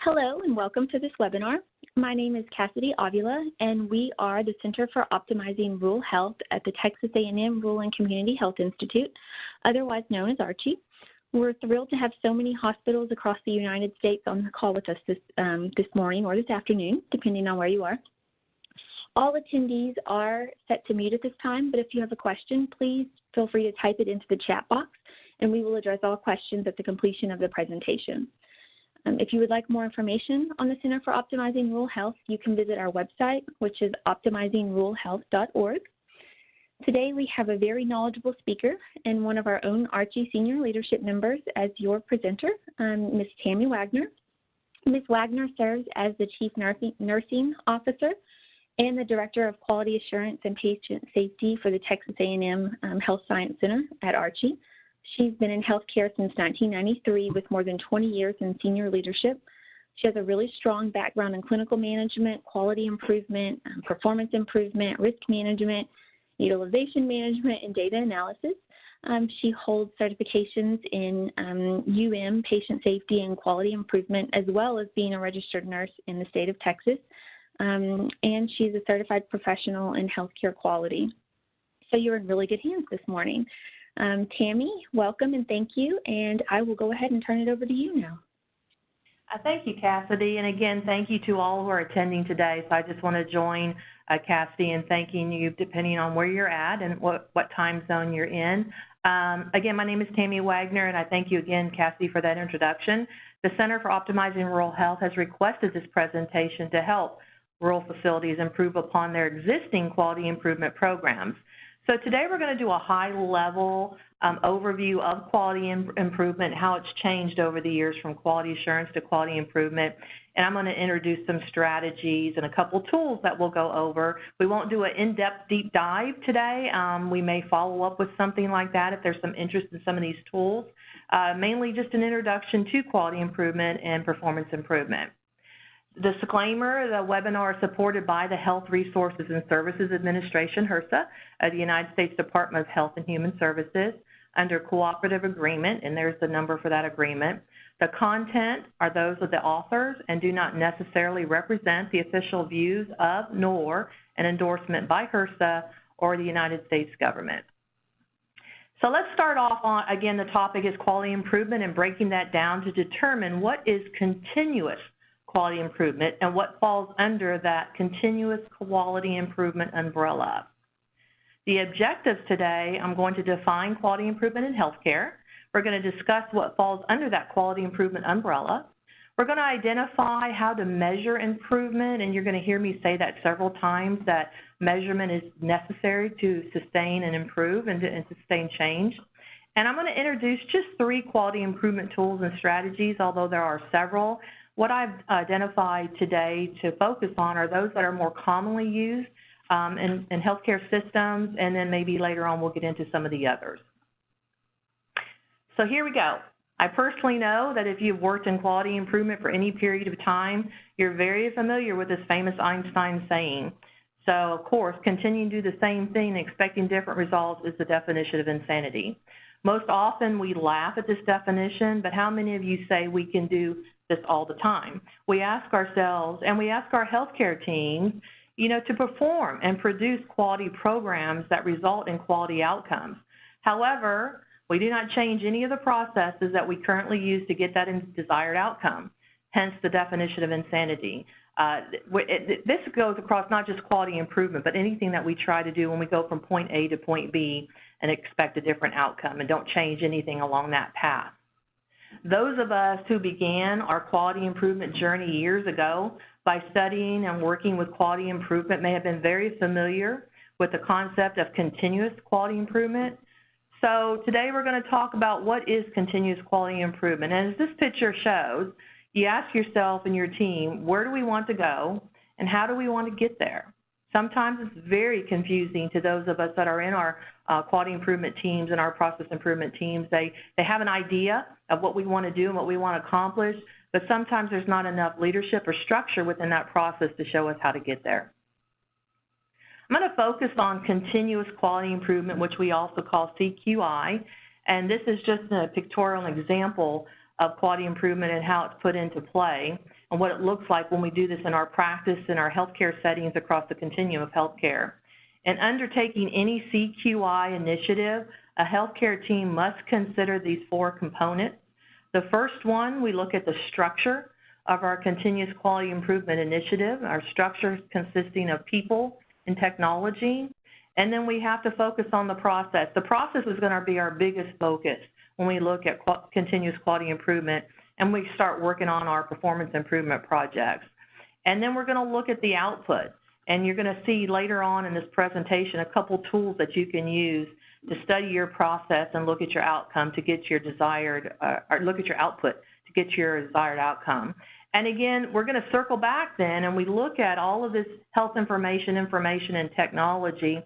Hello and welcome to this webinar. My name is Cassidy Avila and we are the Center for Optimizing Rural Health at the Texas A&M Rural and Community Health Institute, otherwise known as ARCHI. We're thrilled to have so many hospitals across the United States on the call with us this morning or this afternoon, depending on where you are. All attendees are set to mute at this time, but if you have a question, please feel free to type it into the chat box and we will address all questions at the completion of the presentation. If you would like more information on the Center for Optimizing Rural Health, you can visit our website, which is optimizingruralhealth.org. Today, we have a very knowledgeable speaker and one of our own ARCHI senior leadership members as your presenter, Ms. Tammy Wagner. Ms. Wagner serves as the Chief Nursing Officer and the Director of Quality Assurance and Patient Safety for the Texas A&M Health Science Center at ARCHI. She's been in healthcare since 1993 with more than 20 years in senior leadership. She has a really strong background in clinical management, quality improvement, performance improvement, risk management, utilization management, and data analysis. She holds certifications in patient safety and quality improvement, as well as being a registered nurse in the state of Texas. And she's a certified professional in healthcare quality. So you're in really good hands this morning. Tammy, welcome and thank you, and I will go ahead and turn it over to you now. Thank you, Cassidy, and again, thank you to all who are attending today. So I just want to join Cassidy in thanking you, depending on where you're at and what time zone you're in. Again, my name is Tammy Wagner, and I thank you again, Cassidy, for that introduction. The Center for Optimizing Rural Health has requested this presentation to help rural facilities improve upon their existing quality improvement programs. So today we're going to do a high-level overview of quality improvement, how it's changed over the years from quality assurance to quality improvement, and I'm going to introduce some strategies and a couple tools that we'll go over. We won't do an in-depth deep dive today. We may follow up with something like that if there's some interest in some of these tools, mainly just an introduction to quality improvement and performance improvement. Disclaimer, the webinar is supported by the Health Resources and Services Administration, HRSA, of the United States Department of Health and Human Services, under cooperative agreement, and there's the number for that agreement. The content are those of the authors and do not necessarily represent the official views of nor an endorsement by HRSA or the United States government. So let's start off on, again, the topic is quality improvement and breaking that down to determine what is continuous quality improvement and what falls under that continuous quality improvement umbrella. The objectives today, I'm going to define quality improvement in healthcare. We're going to discuss what falls under that quality improvement umbrella. We're going to identify how to measure improvement, and you're going to hear me say that several times, that measurement is necessary to sustain and improve and sustain change. And I'm going to introduce just 3 quality improvement tools and strategies, although there are several. What I've identified today to focus on are those that are more commonly used in healthcare systems, and then maybe later on we'll get into some of the others. So here we go. I personally know that if you've worked in quality improvement for any period of time, you're very familiar with this famous Einstein saying. So, of course, continuing to do the same thing and expecting different results is the definition of insanity. Most often we laugh at this definition, but how many of you say we can do this all the time? We ask ourselves, and we ask our healthcare teams, to perform and produce quality programs that result in quality outcomes. However, we do not change any of the processes that we currently use to get that desired outcome, hence the definition of insanity. This goes across not just quality improvement, but anything that we try to do when we go from point A to point B and expect a different outcome and don't change anything along that path. Those of us who began our quality improvement journey years ago by studying and working with quality improvement may have been very familiar with the concept of continuous quality improvement. So today we're going to talk about what is continuous quality improvement. And as this picture shows, you ask yourself and your team, where do we want to go and how do we want to get there? Sometimes it's very confusing to those of us that are in our quality improvement teams and our process improvement teams. They have an idea of what we want to do and what we want to accomplish, but sometimes there's not enough leadership or structure within that process to show us how to get there. I'm going to focus on continuous quality improvement, which we also call CQI, and this is just a pictorial example of quality improvement and how it's put into play and what it looks like when we do this in our practice in our healthcare settings across the continuum of healthcare. In undertaking any CQI initiative, a healthcare team must consider these 4 components. The first one, we look at the structure of our continuous quality improvement initiative. Our structure is consisting of people and technology. And then we have to focus on the process. The process is going to be our biggest focus when we look at continuous quality improvement and we start working on our performance improvement projects. And then we're going to look at the output. And you're going to see later on in this presentation a couple tools that you can use to study your process and look at your outcome to get your desired, or look at your output to get your desired outcome. And again, we're going to circle back then and we look at all of this health information, and technology.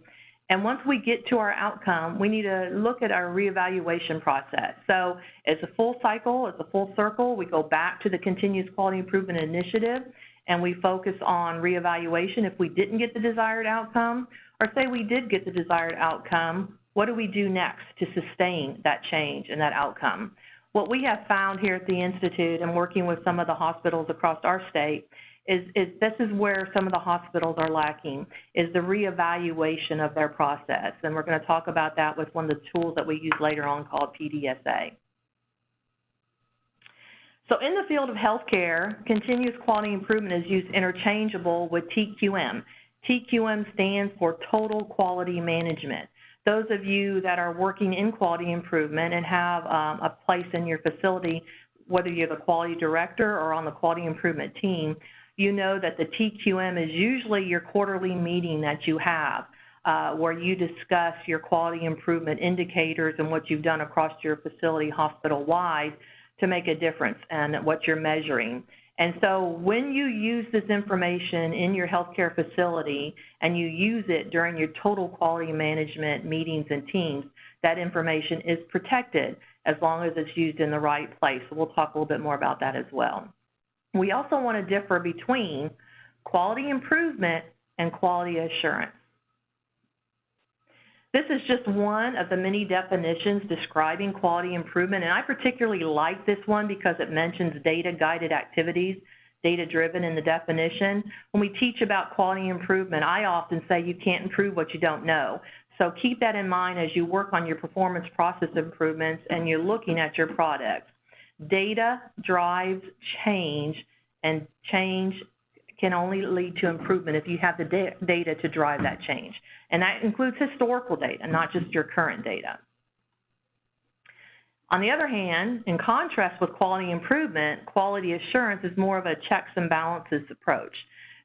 And once we get to our outcome, we need to look at our reevaluation process. So it's a full cycle, it's a full circle. We go back to the continuous quality improvement initiative and we focus on reevaluation if we didn't get the desired outcome, or say we did get the desired outcome, what do we do next to sustain that change and that outcome? What we have found here at the Institute and working with some of the hospitals across our state is this is where some of the hospitals are lacking, is the reevaluation of their process. And we're going to talk about that with one of the tools that we use later on called PDSA. So in the field of healthcare, continuous quality improvement is used interchangeable with TQM. TQM stands for Total Quality Management. Those of you that are working in quality improvement and have a place in your facility, whether you're the quality director or on the quality improvement team, you know that the TQM is usually your quarterly meeting that you have where you discuss your quality improvement indicators and what you've done across your facility hospital-wide to make a difference and what you're measuring. And so when you use this information in your healthcare facility and you use it during your total quality management meetings and teams, that information is protected as long as it's used in the right place. So we'll talk a little bit more about that as well. We also want to differ between quality improvement and quality assurance. This is just one of the many definitions describing quality improvement, and I particularly like this one because it mentions data-guided activities, data-driven in the definition. When we teach about quality improvement, I often say you can't improve what you don't know. So keep that in mind as you work on your performance process improvements and you're looking at your products. Data drives change, and change can only lead to improvement if you have the data to drive that change. And that includes historical data, not just your current data. On the other hand, in contrast with quality improvement, quality assurance is more of a checks and balances approach.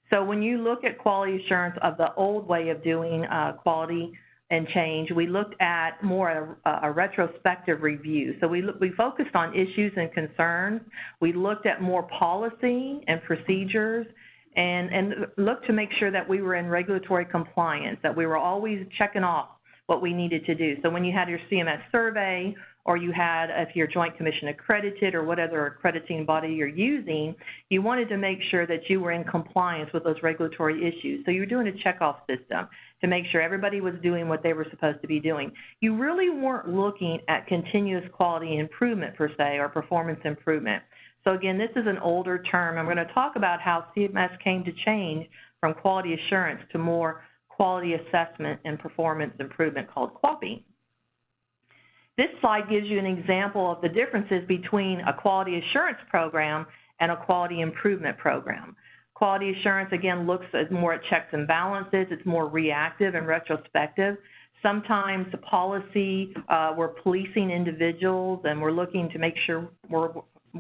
So when you look at quality assurance of the old way of doing quality and change, we looked at more a retrospective review. So we focused on issues and concerns. We looked at more policy and procedures and looked to make sure that we were in regulatory compliance, that we were always checking off what we needed to do. So when you had your CMS survey, or you had, if you're Joint Commission accredited or what other accrediting body you're using, you wanted to make sure that you were in compliance with those regulatory issues. So you were doing a checkoff system to make sure everybody was doing what they were supposed to be doing. You really weren't looking at continuous quality improvement per se, or performance improvement. So again, this is an older term. I'm going to talk about how CMS came to change from quality assurance to more quality assessment and performance improvement called QAPI. This slide gives you an example of the differences between a quality assurance program and a quality improvement program. Quality assurance, again, looks more at checks and balances. It's more reactive and retrospective. Sometimes the policy, we're policing individuals and we're looking to make sure we're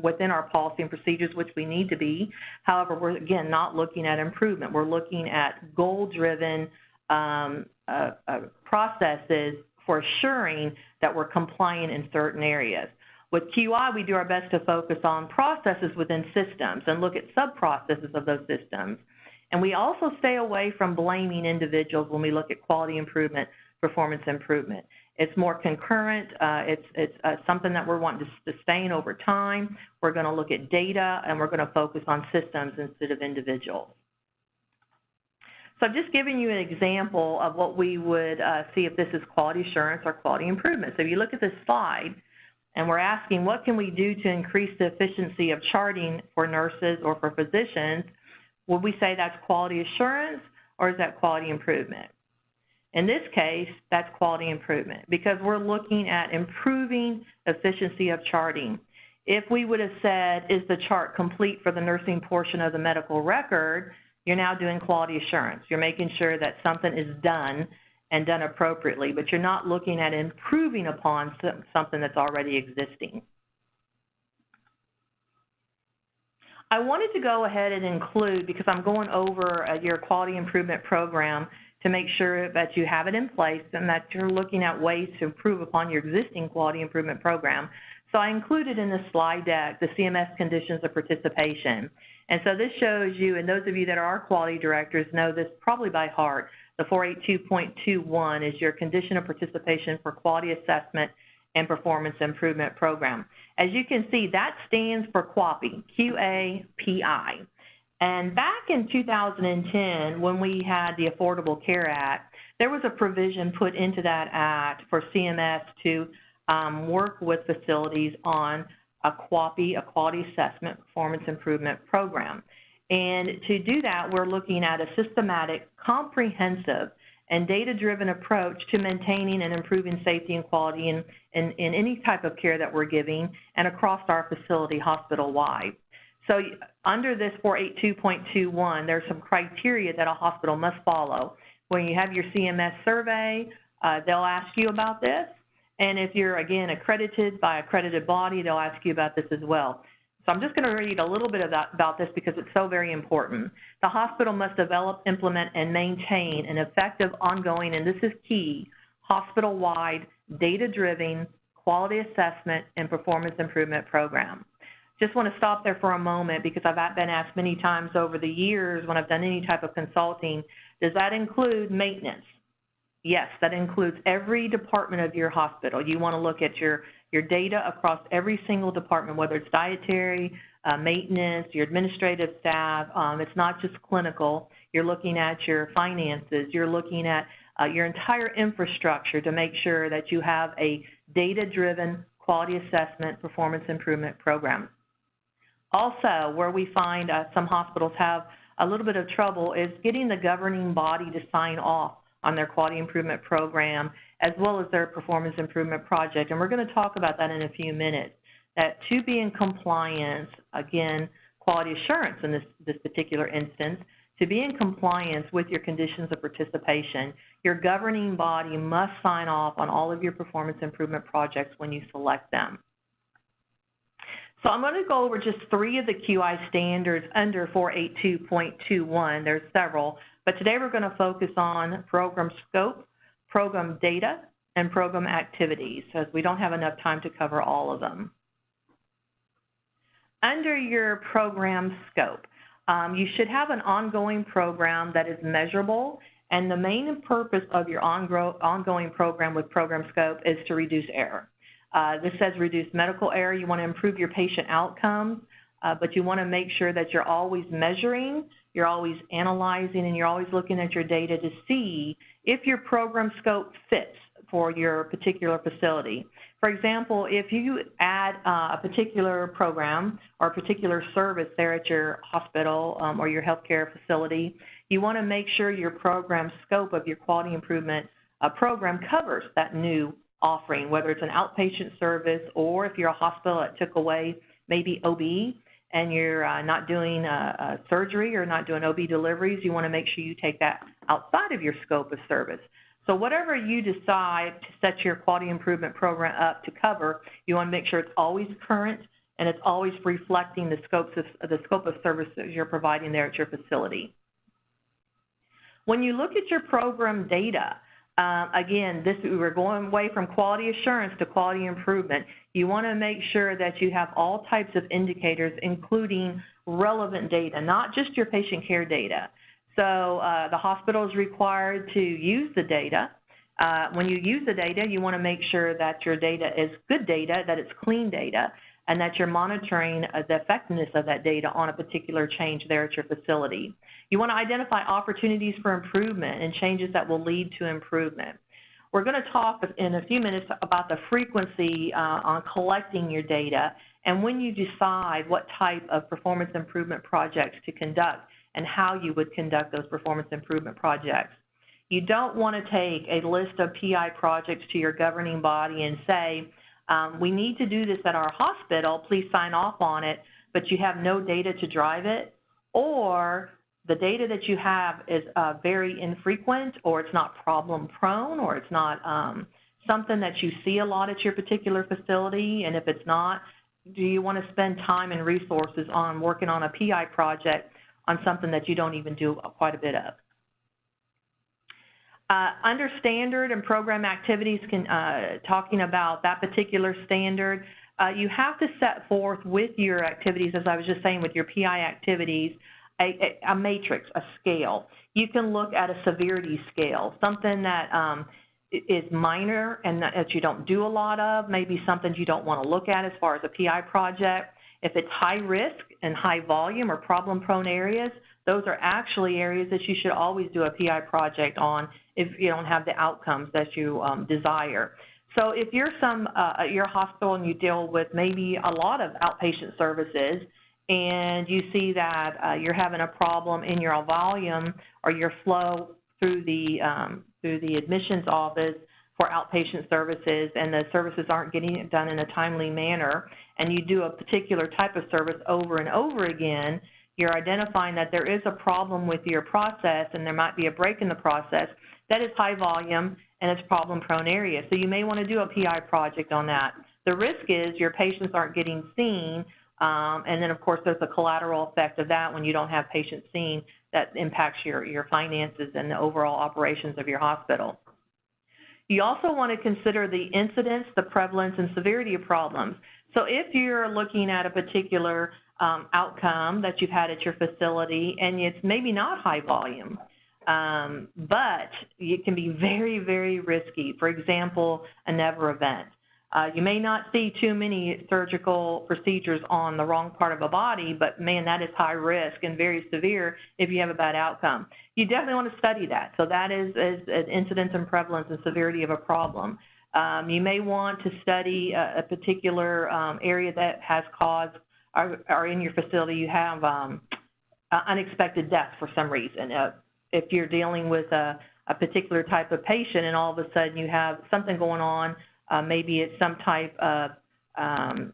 within our policy and procedures, which we need to be. However, we're, again, not looking at improvement. We're looking at goal-driven processes for assuring that we're compliant in certain areas. With QI, we do our best to focus on processes within systems and look at sub-processes of those systems. And we also stay away from blaming individuals when we look at quality improvement, performance improvement. It's more concurrent. It's something that we're wanting to sustain over time. We're going to look at data, and we're going to focus on systems instead of individuals. So I'm just giving you an example of what we would see if this is quality assurance or quality improvement. So if you look at this slide, And we're asking, what can we do to increase the efficiency of charting for nurses or for physicians? Would we say that's quality assurance, or is that quality improvement? In this case, that's quality improvement, because we're looking at improving efficiency of charting. If we would have said, is the chart complete for the nursing portion of the medical record, you're now doing quality assurance. You're making sure that something is done and done appropriately, but you're not looking at improving upon something that's already existing. I wanted to go ahead and include, because I'm going over your quality improvement program, to make sure that you have it in place and that you're looking at ways to improve upon your existing quality improvement program. So I included in the slide deck the CMS conditions of participation. And so this shows you, and those of you that are quality directors know this probably by heart, the 482.21 is your condition of participation for quality assessment and performance improvement program. As you can see, that stands for QAPI, Q-A-P-I. And back in 2010, when we had the Affordable Care Act, there was a provision put into that act for CMS to work with facilities on a QAPI, a quality assessment performance improvement program. And to do that, we're looking at a systematic, comprehensive, and data-driven approach to maintaining and improving safety and quality in any type of care that we're giving and across our facility hospital-wide. So under this 482.21, there's some criteria that a hospital must follow. When you have your CMS survey, they'll ask you about this. And if you're, again, accredited by an accredited body, they'll ask you about this as well. So I'm just going to read a little bit about this because it's so very important. The hospital must develop, implement, and maintain an effective, ongoing, and this is key, hospital-wide, data-driven, quality assessment and performance improvement program. Just want to stop there for a moment because I've been asked many times over the years when I've done any type of consulting, does that include maintenance? Yes, that includes every department of your hospital. You want to look at your data across every single department, whether it's dietary, maintenance, your administrative staff. It's not just clinical. You're looking at your finances. You're looking at your entire infrastructure to make sure that you have a data-driven quality assessment performance improvement program. Also, where we find some hospitals have a little bit of trouble is getting the governing body to sign off on their quality improvement program as well as their performance improvement project. And we're going to talk about that in a few minutes. That to be in compliance, again, quality assurance in this particular instance, to be in compliance with your conditions of participation, your governing body must sign off on all of your performance improvement projects when you select them. So I'm going to go over just 3 of the QI standards under 482.21. There's several, but today we're going to focus on program scope, program data, and program activities, as we don't have enough time to cover all of them. Under your program scope, you should have an ongoing program that is measurable, and the main purpose of your ongoing program with program scope is to reduce error. This says reduce medical error. You want to improve your patient outcomes, but you want to make sure that you're always measuring, you're always analyzing, and you're always looking at your data to see if your program scope fits for your particular facility. For example, if you add a particular program or a particular service there at your hospital or your healthcare facility, you want to make sure your program scope of your quality improvement program covers that new offering, whether it's an outpatient service or if you're a hospital that took away maybe OB and you're not doing surgery or not doing OB deliveries, you want to make sure you take that outside of your scope of service. So whatever you decide to set your quality improvement program up to cover, you want to make sure it's always current and it's always reflecting the scope of services you're providing there at your facility. When you look at your program data, again, we're going away from quality assurance to quality improvement. You want to make sure that you have all types of indicators, including relevant data, not just your patient care data. So the hospital is required to use the data. When you use the data, you want to make sure that your data is good data, that it's clean data, and that you're monitoring the effectiveness of that data on a particular change there at your facility. You want to identify opportunities for improvement and changes that will lead to improvement. We're going to talk in a few minutes about the frequency on collecting your data and when you decide what type of performance improvement projects to conduct and how you would conduct those performance improvement projects. You don't want to take a list of PI projects to your governing body and say, we need to do this at our hospital, please sign off on it, but you have no data to drive it, or the data that you have is very infrequent, or it's not problem prone, or it's not something that you see a lot at your particular facility, and if it's not, do you want to spend time and resources on working on a PI project on something that you don't even do quite a bit of? Under standard and program activities, talking about that particular standard, you have to set forth with your activities, as I was just saying, with your PI activities, a matrix, a scale. You can look at a severity scale, something that is minor and that you don't do a lot of, maybe something you don't want to look at as far as a PI project. If it's high risk and high volume or problem-prone areas, those are actually areas that you should always do a PI project on if you don't have the outcomes that you desire. So if you're you're a hospital and you deal with maybe a lot of outpatient services and you see that you're having a problem in your volume or your flow through the admissions office for outpatient services and the services aren't getting it done in a timely manner, and you do a particular type of service over and over again, you're identifying that there is a problem with your process and there might be a break in the process that is high volume and it's problem-prone area. So you may want to do a PI project on that. The risk is your patients aren't getting seen, and then, of course, there's a collateral effect of that when you don't have patients seen that impacts your finances and the overall operations of your hospital. You also want to consider the incidence, the prevalence, and severity of problems. So if you're looking at a particular outcome that you've had at your facility and it's maybe not high volume, but it can be very, very risky. For example, a never event. You may not see too many surgical procedures on the wrong part of a body, but man, that is high risk and very severe if you have a bad outcome. You definitely want to study that. So that is an incidence and prevalence and severity of a problem. You may want to study a particular area that has caused, or in your facility you have unexpected death for some reason. If you're dealing with a particular type of patient and all of a sudden you have something going on, maybe it's some type of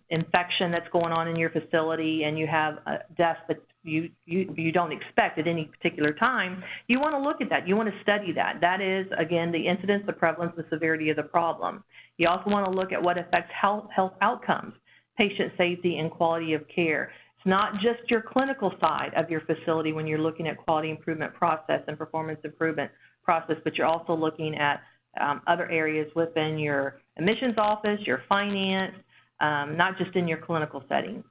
infection that's going on in your facility and you have a death that you don't expect at any particular time, you want to look at that. You want to study that. That is, again, the incidence, the prevalence, the severity of the problem. You also want to look at what affects health outcomes, patient safety, and quality of care. It's not just your clinical side of your facility when you're looking at quality improvement process and performance improvement process, but you're also looking at other areas within your admissions office, your finance, not just in your clinical setting.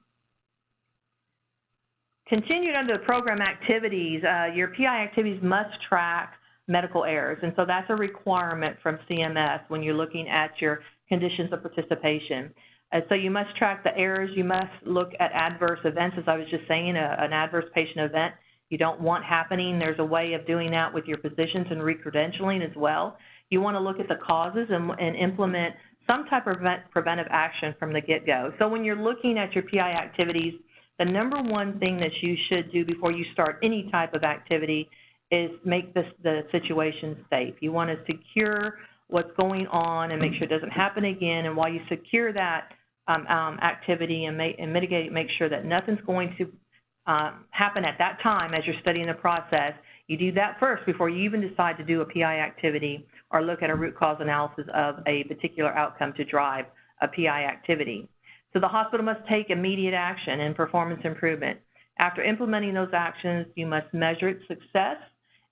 Continued under the program activities, your PI activities must track medical errors, and so that's a requirement from CMS when you're looking at your conditions of participation. So you must track the errors. You must look at adverse events, as I was just saying, an adverse patient event you don't want happening. There's a way of doing that with your physicians and recredentialing as well. You want to look at the causes and implement some type of preventive action from the get-go. So when you're looking at your PI activities, the number one thing that you should do before you start any type of activity is make the situation safe. You want to secure what's going on and make sure it doesn't happen again. And while you secure that activity and mitigate, make sure that nothing's going to happen at that time as you're studying the process, you do that first before you even decide to do a PI activity or look at a root cause analysis of a particular outcome to drive a PI activity. So the hospital must take immediate action in performance improvement. After implementing those actions, you must measure its success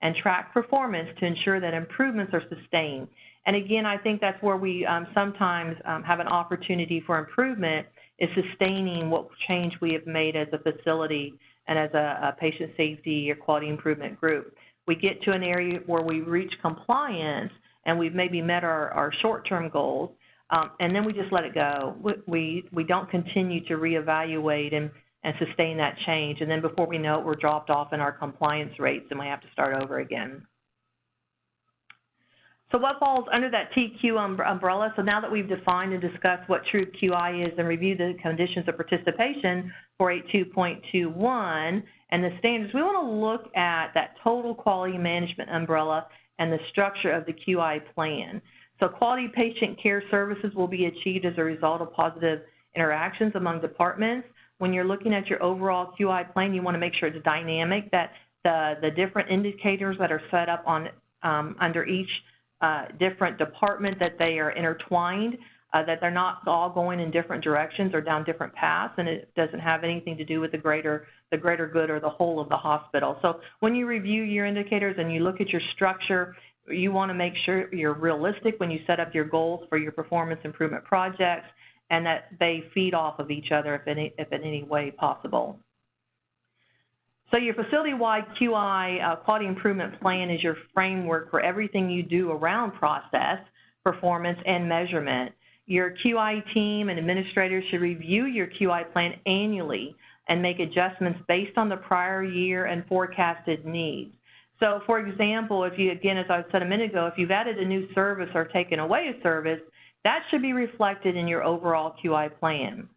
and track performance to ensure that improvements are sustained. And again, I think that's where we sometimes have an opportunity for improvement, is sustaining what change we have made as a facility and as a patient safety or quality improvement group. We get to an area where we reach compliance and we've maybe met our short-term goals, and then we just let it go. We don't continue to reevaluate and sustain that change, and then before we know it, we're dropped off in our compliance rates and we have to start over again. So what falls under that TQ umbrella? So now that we've defined and discussed what true QI is and reviewed the conditions of participation for 82.21 and the standards, we want to look at that total quality management umbrella and the structure of the QI plan. So quality patient care services will be achieved as a result of positive interactions among departments. When you're looking at your overall QI plan, you want to make sure it's dynamic, that the different indicators that are set up on under each different department, that they are intertwined, that they're not all going in different directions or down different paths, and it doesn't have anything to do with the greater good or the whole of the hospital. So when you review your indicators and you look at your structure, you want to make sure you're realistic when you set up your goals for your performance improvement projects, and that they feed off of each other if in any way possible. So your facility-wide QI, quality improvement plan, is your framework for everything you do around process, performance, and measurement. Your QI team and administrators should review your QI plan annually and make adjustments based on the prior year and forecasted needs. So for example, if you, again, as I said a minute ago, if you've added a new service or taken away a service, that should be reflected in your overall QI plan.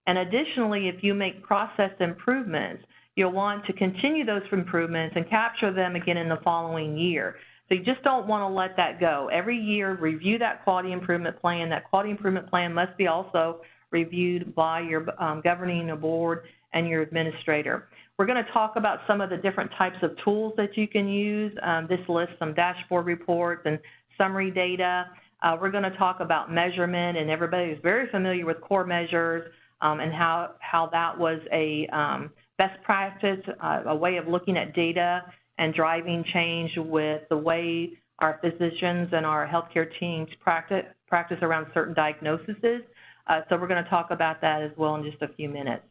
And additionally, if you make process improvements, you'll want to continue those improvements and capture them again in the following year. So you just don't want to let that go. Every year, review that quality improvement plan. That quality improvement plan must be also reviewed by your governing board and your administrator. We're going to talk about some of the different types of tools that you can use. This lists some dashboard reports and summary data. We're going to talk about measurement, and everybody is very familiar with core measures and how that was a best practice, a way of looking at data and driving change with the way our physicians and our healthcare teams practice around certain diagnoses. So we're going to talk about that as well in just a few minutes.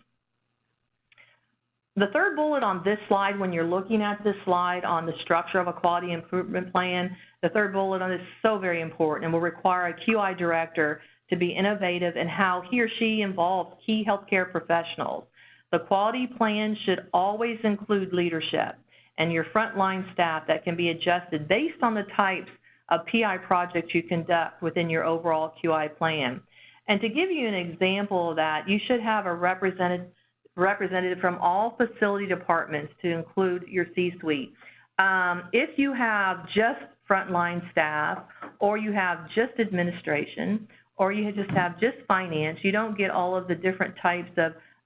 The third bullet on this slide, when you're looking at this slide on the structure of a quality improvement plan, the third bullet on this is so very important and will require a QI director to be innovative in how he or she involves key healthcare professionals. The quality plan should always include leadership and your frontline staff that can be adjusted based on the types of PI projects you conduct within your overall QI plan. And to give you an example of that, you should have a representative from all facility departments to include your C-suite. If you have just frontline staff, or you have just administration, or you just have just finance, you don't get all of the different types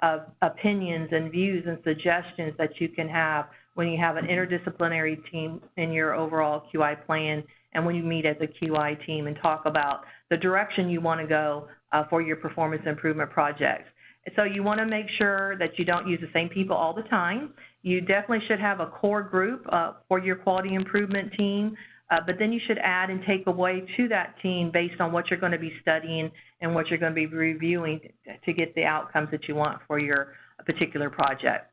of opinions and views and suggestions that you can have when you have an interdisciplinary team in your overall QI plan, and when you meet as a QI team and talk about the direction you want to go for your performance improvement projects. So you want to make sure that you don't use the same people all the time. You definitely should have a core group for your quality improvement team, but then you should add and take away to that team based on what you're going to be studying and what you're going to be reviewing to get the outcomes that you want for your particular project.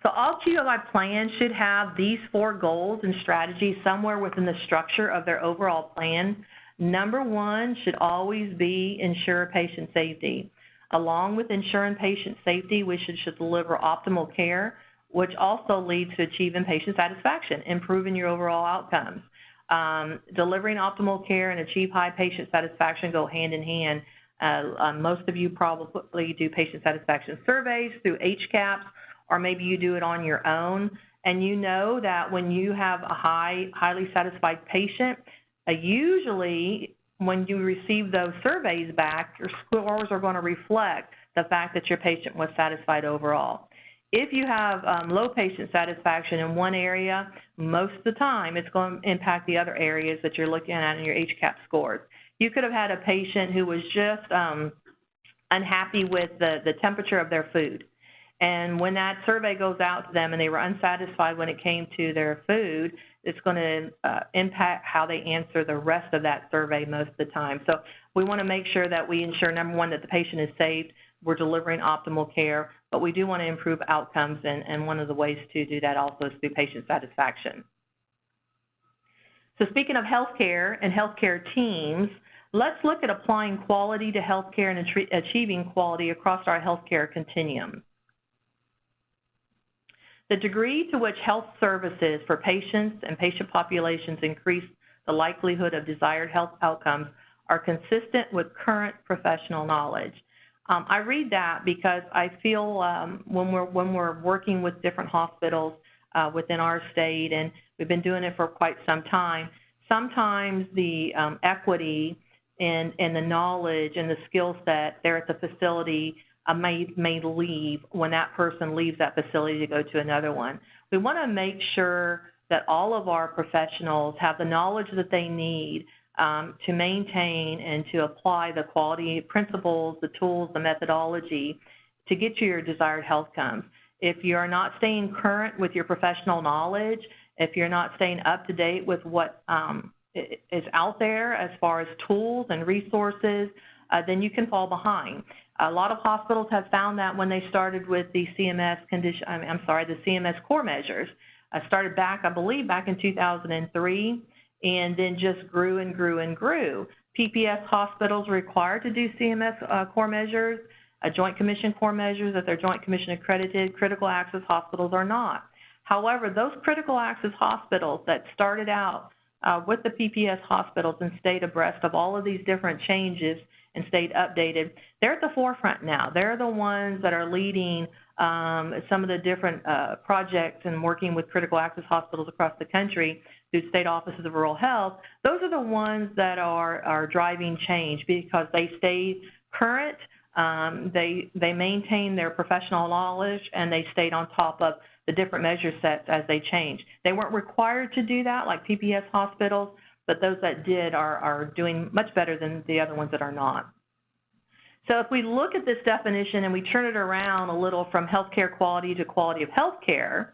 So all QI plans should have these 4 goals and strategies somewhere within the structure of their overall plan. Number 1 should always be ensure patient safety. Along with ensuring patient safety, we should deliver optimal care, which also leads to achieving patient satisfaction, improving your overall outcomes. Delivering optimal care and achieve high patient satisfaction go hand in hand. Most of you probably do patient satisfaction surveys through HCAHPS, or maybe you do it on your own, and you know that when you have a highly satisfied patient, usually when you receive those surveys back, your scores are going to reflect the fact that your patient was satisfied overall. If you have low patient satisfaction in one area, most of the time it's going to impact the other areas that you're looking at in your HCAHPS scores. You could have had a patient who was just unhappy with the temperature of their food. And when that survey goes out to them and they were unsatisfied when it came to their food, it's going to impact how they answer the rest of that survey most of the time. So we want to make sure that we ensure, number 1, that the patient is safe, we're delivering optimal care, but we do want to improve outcomes, and one of the ways to do that also is through patient satisfaction. So speaking of healthcare and healthcare teams, let's look at applying quality to healthcare and achieving quality across our healthcare continuum. The degree to which health services for patients and patient populations increase the likelihood of desired health outcomes are consistent with current professional knowledge. I read that because I feel when we're working with different hospitals within our state, and we've been doing it for quite some time, sometimes the equity and the knowledge and the skill set there at the facility may leave when that person leaves that facility to go to another one. We want to make sure that all of our professionals have the knowledge that they need to maintain and to apply the quality principles, the tools, the methodology to get you your desired health outcomes. If you're not staying current with your professional knowledge, if you're not staying up to date with what is out there as far as tools and resources, then you can fall behind. A lot of hospitals have found that when they started with the CMS the CMS core measures. Started back, I believe, back in 2003, and then just grew and grew and grew. PPS hospitals are required to do CMS core measures, Joint Commission core measures if they're Joint Commission accredited. Critical access hospitals are not. However, those critical access hospitals that started out with the PPS hospitals and stayed abreast of all of these different changes and stayed updated, they're at the forefront now. They're the ones that are leading some of the different projects and working with critical access hospitals across the country through state offices of rural health. Those are the ones that are driving change because they stay current, they maintain their professional knowledge, and they stayed on top of the different measure sets as they change. They weren't required to do that like PPS hospitals, but those that did are doing much better than the other ones that are not. So if we look at this definition and we turn it around a little from healthcare quality to quality of healthcare,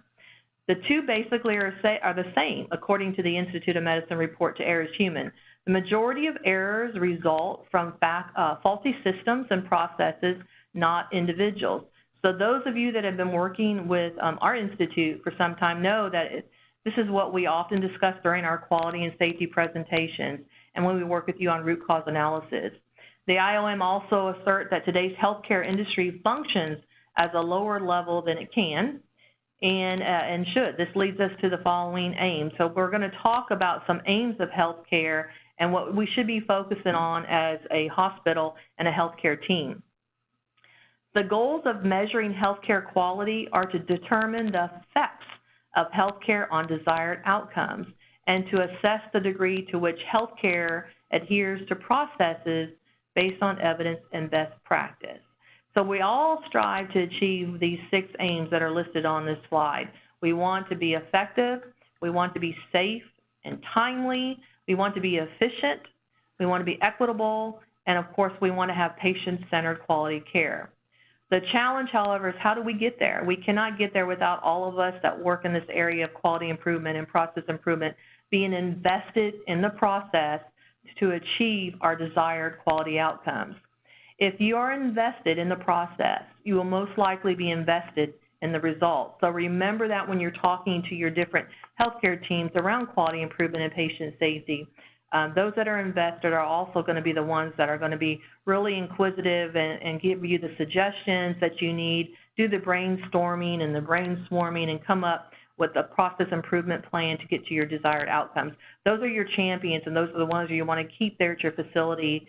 the two basically are the same according to the Institute of Medicine report to Errors Human. The majority of errors result from faulty systems and processes, not individuals. So those of you that have been working with our institute for some time know that this is what we often discuss during our quality and safety presentations and when we work with you on root cause analysis. The IOM also asserts that today's healthcare industry functions as a lower level than it can and should. This leads us to the following aims. So we're going to talk about some aims of healthcare and what we should be focusing on as a hospital and a healthcare team. The goals of measuring healthcare quality are to determine the effects of healthcare on desired outcomes and to assess the degree to which healthcare adheres to processes based on evidence and best practice. So we all strive to achieve these 6 aims that are listed on this slide. We want to be effective, we want to be safe and timely, we want to be efficient, we want to be equitable, and of course we want to have patient-centered quality care. The challenge, however, is how do we get there? We cannot get there without all of us that work in this area of quality improvement and process improvement being invested in the process to achieve our desired quality outcomes. If you are invested in the process, you will most likely be invested in the results. So remember that when you're talking to your different healthcare teams around quality improvement and patient safety. Those that are invested are also going to be the ones that are going to be really inquisitive and give you the suggestions that you need, do the brainstorming and the brain swarming, and come up with a process improvement plan to get to your desired outcomes. Those are your champions, and those are the ones you want to keep there at your facility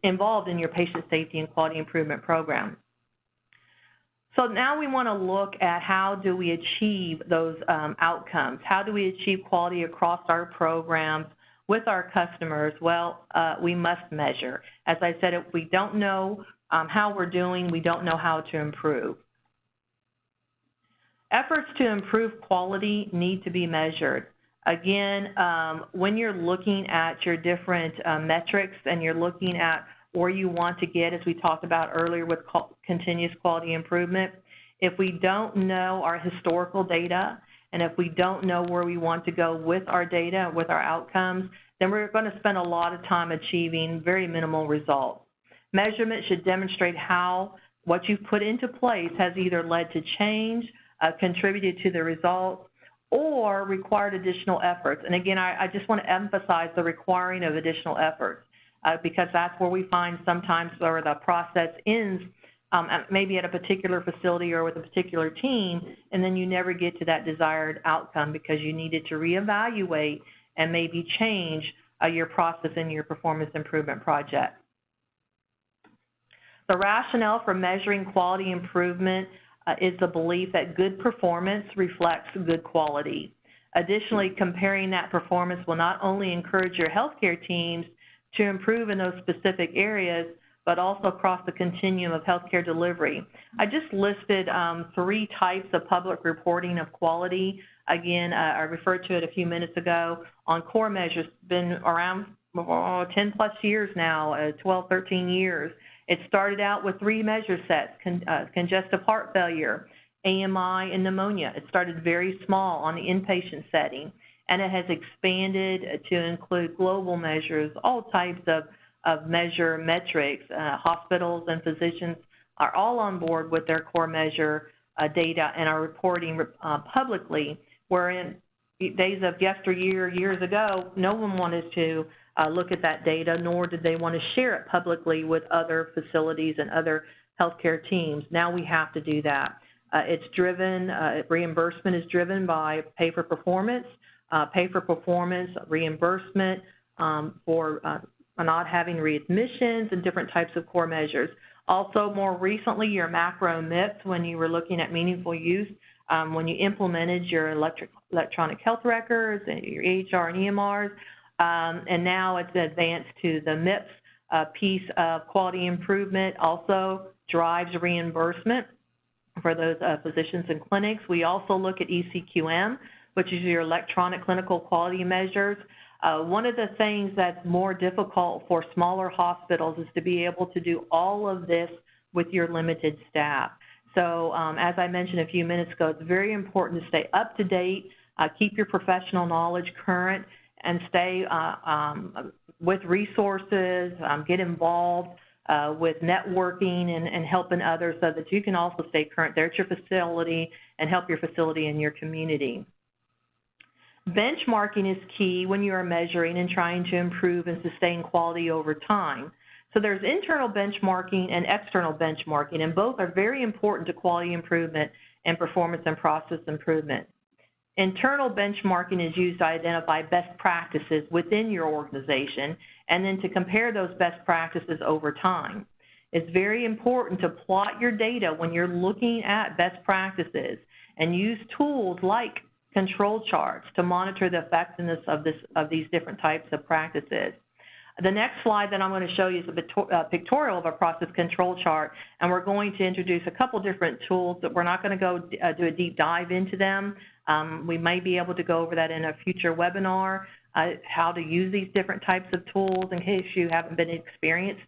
involved in your patient safety and quality improvement program. So now we want to look at how do we achieve those outcomes? How do we achieve quality across our programs with our customers? Well, we must measure. As I said, if we don't know how we're doing, we don't know how to improve. Efforts to improve quality need to be measured. Again, when you're looking at your different metrics and you're looking at where you want to get, as we talked about earlier with continuous quality improvement, if we don't know our historical data and if we don't know where we want to go with our data, with our outcomes, then we're going to spend a lot of time achieving very minimal results. Measurement should demonstrate how what you've put into place has either led to change, contributed to the results, or required additional efforts. And again, I just want to emphasize the requiring of additional efforts because that's where we find sometimes where the process ends maybe at a particular facility or with a particular team, and then you never get to that desired outcome because you needed to reevaluate and maybe change your process in your performance improvement project. The rationale for measuring quality improvement is the belief that good performance reflects good quality. Additionally, comparing that performance will not only encourage your healthcare teams to improve in those specific areas, but also across the continuum of healthcare delivery. I just listed 3 types of public reporting of quality. Again, I referred to it a few minutes ago on core measures, been around 10 plus years now, 12, 13 years. It started out with 3 measure sets, congestive heart failure, AMI, and pneumonia. It started very small on the inpatient setting, and it has expanded to include global measures, all types of measure metrics. Hospitals and physicians are all on board with their core measure data and are reporting publicly, where in days of yesteryear, years ago, no one wanted to look at that data, nor did they want to share it publicly with other facilities and other healthcare teams. Now we have to do that. It's driven, reimbursement is driven by pay for performance reimbursement for not having readmissions and different types of core measures. Also, more recently, your macro MIPS, when you were looking at meaningful use, when you implemented your electronic health records and your EHR and EMRs, and now it's advanced to the MIPS piece of quality improvement, also drives reimbursement for those physicians and clinics. We also look at ECQM, which is your electronic clinical quality measures. One of the things that's more difficult for smaller hospitals is to be able to do all of this with your limited staff. So as I mentioned a few minutes ago, it's very important to stay up to date, keep your professional knowledge current, and stay with resources, get involved with networking and helping others so that you can also stay current there at your facility and help your facility and your community. Benchmarking is key when you are measuring and trying to improve and sustain quality over time. So there's internal benchmarking and external benchmarking, and both are very important to quality improvement and performance and process improvement. Internal benchmarking is used to identify best practices within your organization and then to compare those best practices over time. It's very important to plot your data when you're looking at best practices and use tools like control charts to monitor the effectiveness of these different types of practices. The next slide that I'm going to show you is a pictorial of a process control chart, and we're going to introduce a couple different tools that we're not going to go do a deep dive into them. We may be able to go over that in a future webinar, how to use these different types of tools in case you haven't been experienced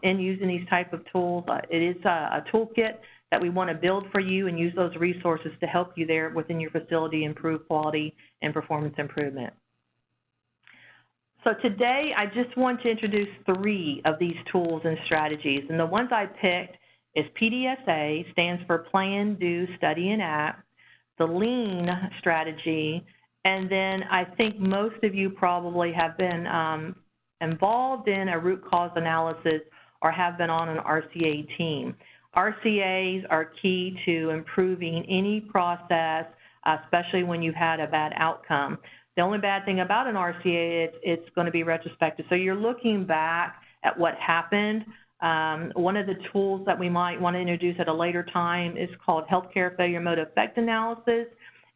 in using these type of tools. It is a toolkit that we want to build for you and use those resources to help you there within your facility improve quality and performance improvement. So today, I just want to introduce 3 of these tools and strategies. And the ones I picked is PDSA, stands for Plan, Do, Study, and Act, the Lean strategy, and then I think most of you probably have been involved in a root cause analysis or have been on an RCA team. RCAs are key to improving any process, especially when you've had a bad outcome. The only bad thing about an RCA, it's going to be retrospective. So you're looking back at what happened. One of the tools that we might want to introduce at a later time is called Healthcare Failure Mode Effect Analysis,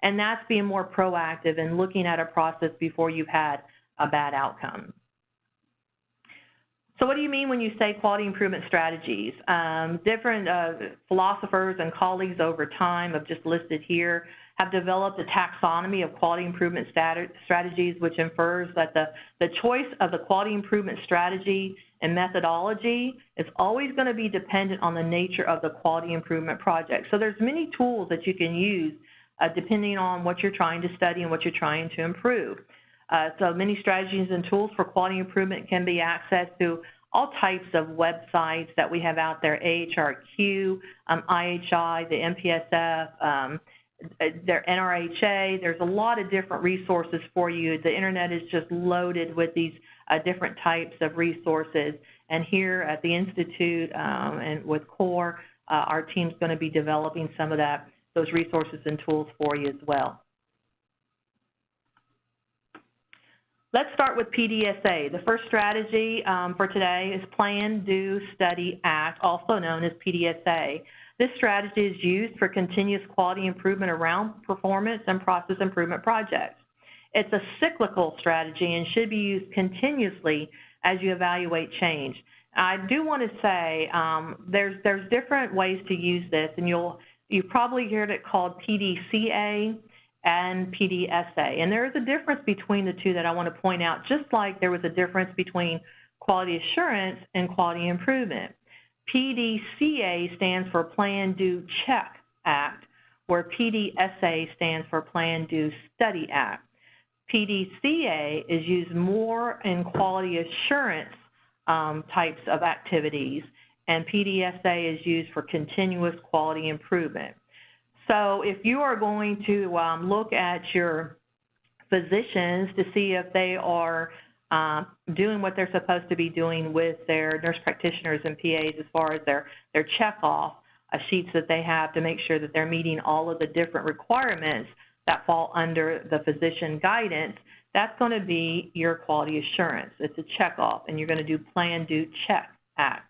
and that's being more proactive and looking at a process before you've had a bad outcome. So what do you mean when you say quality improvement strategies? Different philosophers and colleagues over time have just listed here have developed a taxonomy of quality improvement strategies, which infers that the choice of the quality improvement strategy and methodology is always going to be dependent on the nature of the quality improvement project. So there's many tools that you can use depending on what you're trying to study and what you're trying to improve. So many strategies and tools for quality improvement can be accessed through all types of websites that we have out there, AHRQ, IHI, the MPSF, their NRHA. There's a lot of different resources for you. The internet is just loaded with these different types of resources. And here at the Institute and with CORE, our team's going to be developing some of those resources and tools for you as well. Let's start with PDSA. The first strategy for today is Plan, Do, Study, Act, also known as PDSA. This strategy is used for continuous quality improvement around performance and process improvement projects. It's a cyclical strategy and should be used continuously as you evaluate change. I do want to say there's different ways to use this, and you've probably heard it called PDCA and PDSA. And there is a difference between the two that I want to point out, just like there was a difference between quality assurance and quality improvement. PDCA stands for Plan, Do, Check, Act, where PDSA stands for Plan, Do, Study, Act. PDCA is used more in quality assurance types of activities, and PDSA is used for continuous quality improvement. So if you are going to look at your physicians to see if they are doing what they're supposed to be doing with their nurse practitioners and PAs as far as their check-off sheets that they have to make sure that they're meeting all of the different requirements that fall under the physician guidance, that's going to be your quality assurance. It's a check-off, and you're going to do Plan, Do, Check, Act.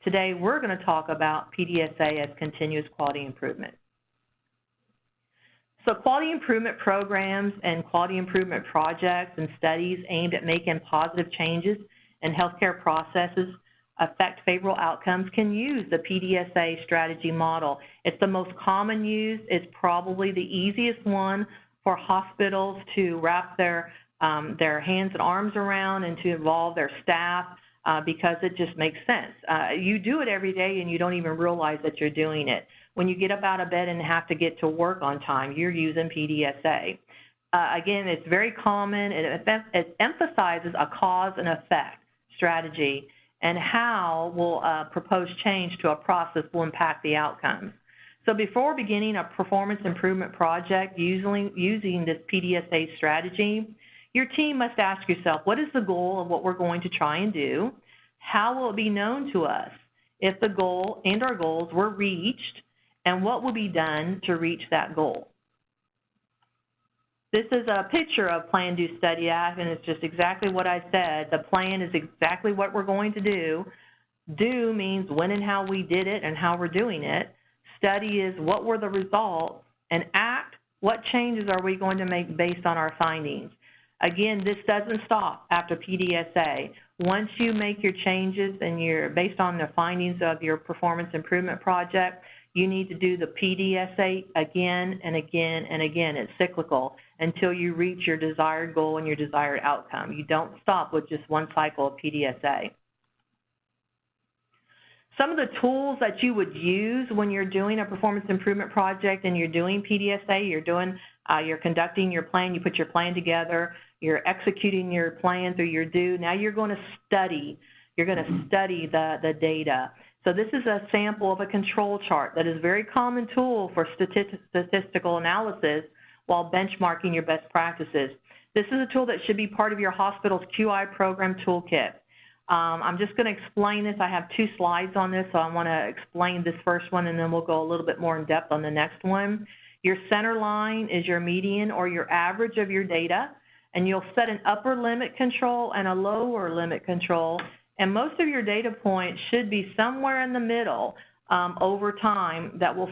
Today, we're going to talk about PDSA as continuous quality improvement. So quality improvement programs and quality improvement projects and studies aimed at making positive changes in healthcare processes affect favorable outcomes can use the PDSA strategy model. It's the most common used. It's probably the easiest one for hospitals to wrap their hands and arms around and to involve their staff because it just makes sense. You do it every day and you don't even realize that you're doing it. When you get up out of bed and have to get to work on time, you're using PDSA. Again, it's very common. It emphasizes a cause and effect strategy and how will proposed change to a process will impact the outcomes. So before beginning a performance improvement project using this PDSA strategy, your team must ask yourself, what is the goal of what we're going to try and do? How will it be known to us if the goal and our goals were reached, and what will be done to reach that goal? This is a picture of Plan, Do, Study, Act, and it's just exactly what I said. The plan is exactly what we're going to do. Do means when and how we did it and how we're doing it. Study is what were the results, and act, what changes are we going to make based on our findings. Again, this doesn't stop after PDSA. Once you make your changes and you're based on the findings of your performance improvement project, you need to do the PDSA again and again and again. It's cyclical until you reach your desired goal and your desired outcome. You don't stop with just one cycle of PDSA. Some of the tools that you would use when you're doing a performance improvement project and you're doing PDSA, you're conducting your plan, you put your plan together, you're executing your plans or your do. Now you're going to study. You're going to study the data. So this is a sample of a control chart that is a very common tool for statistical analysis while benchmarking your best practices. This is a tool that should be part of your hospital's QI program toolkit. I'm just going to explain this. I have 2 slides on this, so I want to explain this first one, and then we'll go a little bit more in depth on the next one. Your center line is your median or your average of your data, and you'll set an upper limit control and a lower limit control. And most of your data points should be somewhere in the middle over time that will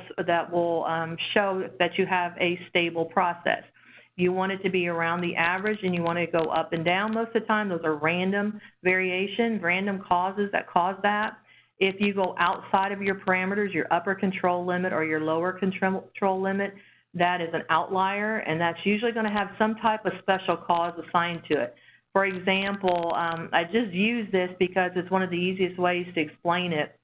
show that you have a stable process. You want it to be around the average, and you want it to go up and down most of the time. Those are random variations, random causes that cause that. If you go outside of your parameters, your upper control limit or your lower control limit, that is an outlier, and that's usually going to have some type of special cause assigned to it. For example, I just use this because it's one of the easiest ways to explain it.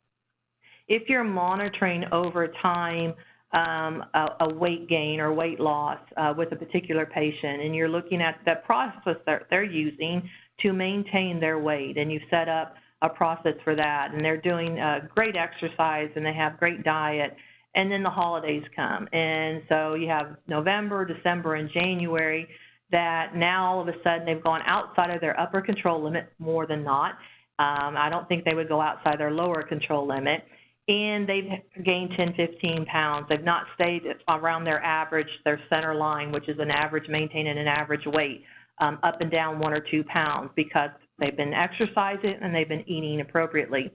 If you're monitoring over time a weight gain or weight loss with a particular patient, and you're looking at the process that they're using to maintain their weight, and you set up a process for that, and they're doing great exercise and they have great diet, and then the holidays come, and so you have November, December, and January that now all of a sudden they've gone outside of their upper control limit more than not. I don't think they would go outside their lower control limit. and they've gained 10, 15 pounds. They've not stayed around their average, their center line, which is an average, maintaining an average weight, up and down 1 or 2 pounds because they've been exercising and they've been eating appropriately.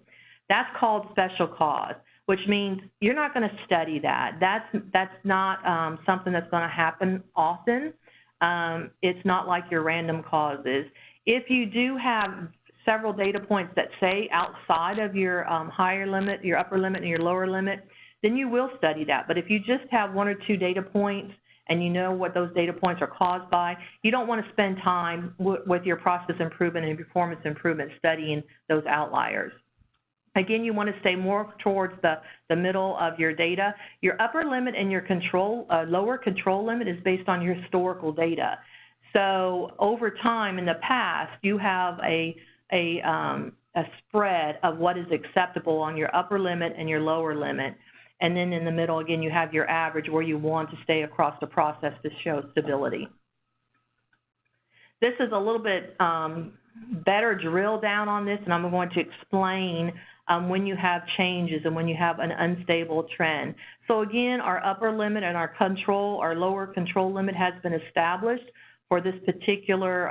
That's called special cause, which means you're not going to study that. That's not something that's going to happen often. It's not like your random causes. If you do have several data points that say outside of your higher limit, your upper limit, and your lower limit, then you will study that. But if you just have 1 or 2 data points and you know what those data points are caused by, you don't want to spend time with your process improvement and performance improvement studying those outliers. Again, you want to stay more towards the middle of your data. Your upper limit and your lower control limit is based on your historical data. So over time in the past, you have a spread of what is acceptable on your upper limit and your lower limit. And then in the middle, again, you have your average where you want to stay across the process to show stability. This is a little bit better drill down on this, and I'm going to explain when you have changes and when you have an unstable trend. So again, our upper limit and our lower control limit has been established for this particular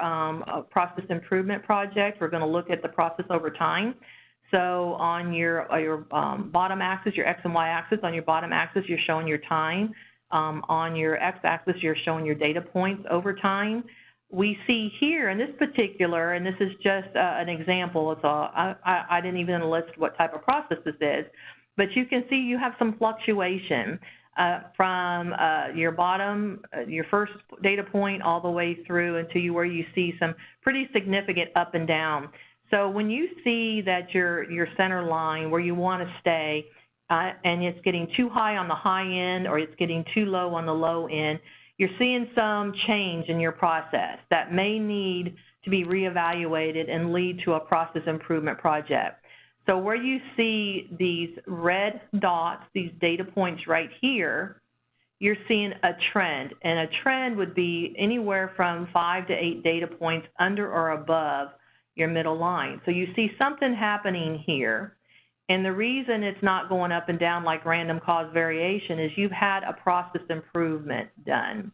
process improvement project. We're going to look at the process over time. So on your bottom axis, your X and Y axis, on your bottom axis, you're showing your time. On your X axis, you're showing your data points over time. We see here in this particular, and this is just an example, so I didn't even list what type of process this is, but you can see you have some fluctuation from your bottom, your first data point all the way through until where you see some pretty significant up and down. So when you see that your center line where you want to stay and it's getting too high on the high end or it's getting too low on the low end, you're seeing some change in your process that may need to be reevaluated and lead to a process improvement project. So where you see these red dots, these data points right here, you're seeing a trend. And a trend would be anywhere from 5 to 8 data points under or above your middle line. So you see something happening here. And the reason it's not going up and down like random cause variation is you've had a process improvement done.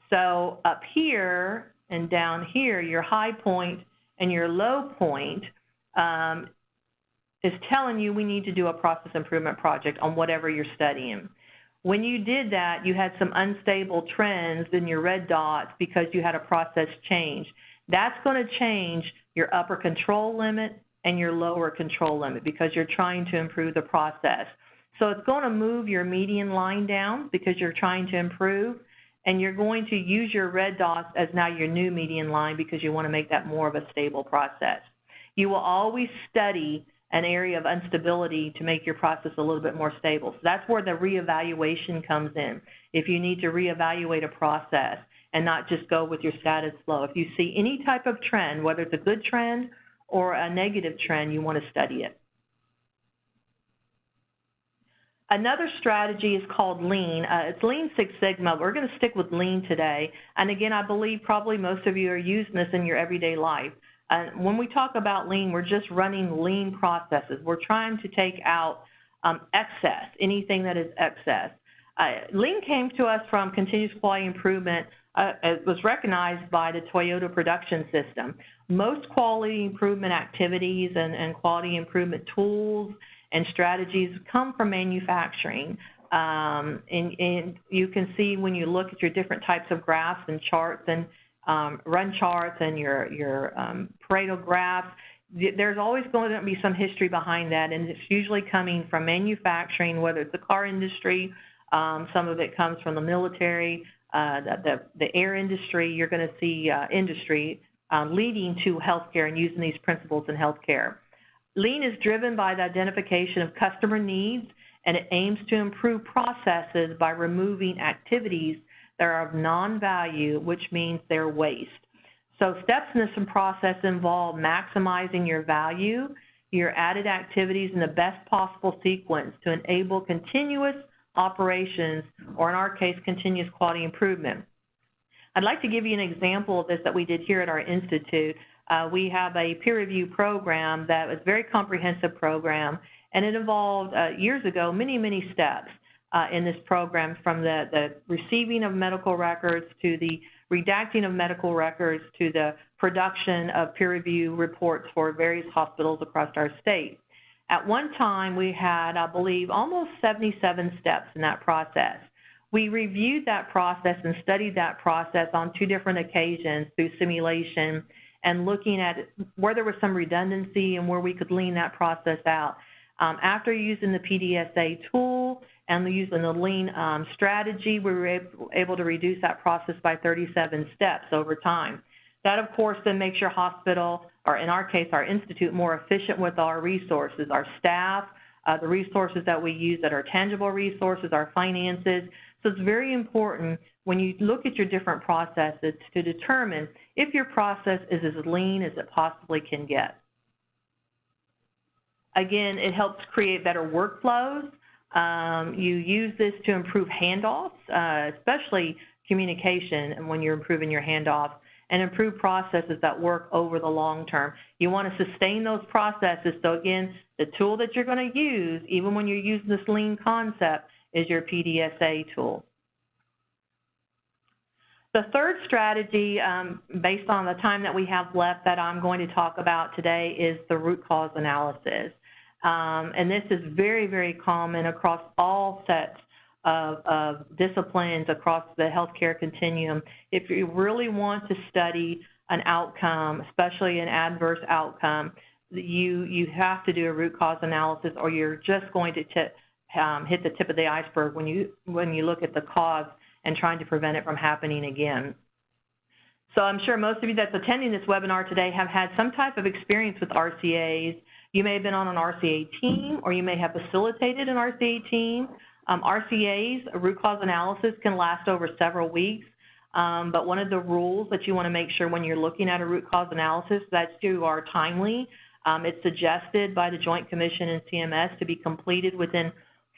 So up here and down here, your high point and your low point is telling you we need to do a process improvement project on whatever you're studying. When you did that, you had some unstable trends in your red dots because you had a process change. That's going to change your upper control limit and your lower control limit because you're trying to improve the process. So it's going to move your median line down because you're trying to improve, and you're going to use your red dots as now your new median line because you want to make that more of a stable process. You will always study an area of instability to make your process a little bit more stable. So that's where the reevaluation comes in. If you need to reevaluate a process and not just go with your status flow. If you see any type of trend, whether it's a good trend or a negative trend, you want to study it. Another strategy is called Lean. It's Lean Six Sigma. We're going to stick with Lean today. And again, I believe probably most of you are using this in your everyday life. When we talk about Lean, we're just running lean processes. We're trying to take out excess, anything that is excess. Lean came to us from continuous quality improvement. It was recognized by the Toyota production system. Most quality improvement activities and quality improvement tools and strategies come from manufacturing. And you can see when you look at your different types of graphs and charts and run charts and your Pareto graphs, there's always going to be some history behind that, and it's usually coming from manufacturing, whether it's the car industry, some of it comes from the military, the air industry. You're going to see industry leading to healthcare and using these principles in healthcare. Lean is driven by the identification of customer needs, and it aims to improve processes by removing activities that are of non-value, which means they're waste. So steps in this process involve maximizing your value, your added activities in the best possible sequence to enable continuous operations, or in our case, continuous quality improvement. I'd like to give you an example of this that we did here at our institute. We have a peer review program that was a very comprehensive program, And it involved, years ago, many, many steps in this program, from the receiving of medical records to the redacting of medical records to the production of peer review reports for various hospitals across our state. At one time, we had, I believe, almost 77 steps in that process. We reviewed that process and studied that process on 2 different occasions through simulation and looking at where there was some redundancy and where we could lean that process out. After using the PDSA tool and using the lean strategy, we were able to reduce that process by 37 steps over time. That, of course, then makes your hospital, or in our case, our institute, more efficient with our resources, our staff, the resources that we use that are tangible resources, our finances. So it's very important when you look at your different processes to determine if your process is as lean as it possibly can get. Again, it helps create better workflows. You use this to improve handoffs, especially communication, and when you're improving your handoffs, and improve processes that work over the long term. You want to sustain those processes. So again, the tool that you're going to use, even when you're using this lean concept, is your PDSA tool. The third strategy, based on the time that we have left, that I'm going to talk about today is the root cause analysis. And this is very, very common across all sets of disciplines across the healthcare continuum. If you really want to study an outcome, especially an adverse outcome, you have to do a root cause analysis, or you're just going to hit the tip of the iceberg when you look at the cause and trying to prevent it from happening again. So I'm sure most of you that's attending this webinar today have had some type of experience with RCAs. You may have been on an RCA team, or you may have facilitated an RCA team. RCAs, a root cause analysis, can last over several weeks, but one of the rules that you want to make sure when you're looking at a root cause analysis that you are timely. It's suggested by the Joint Commission and CMS to be completed within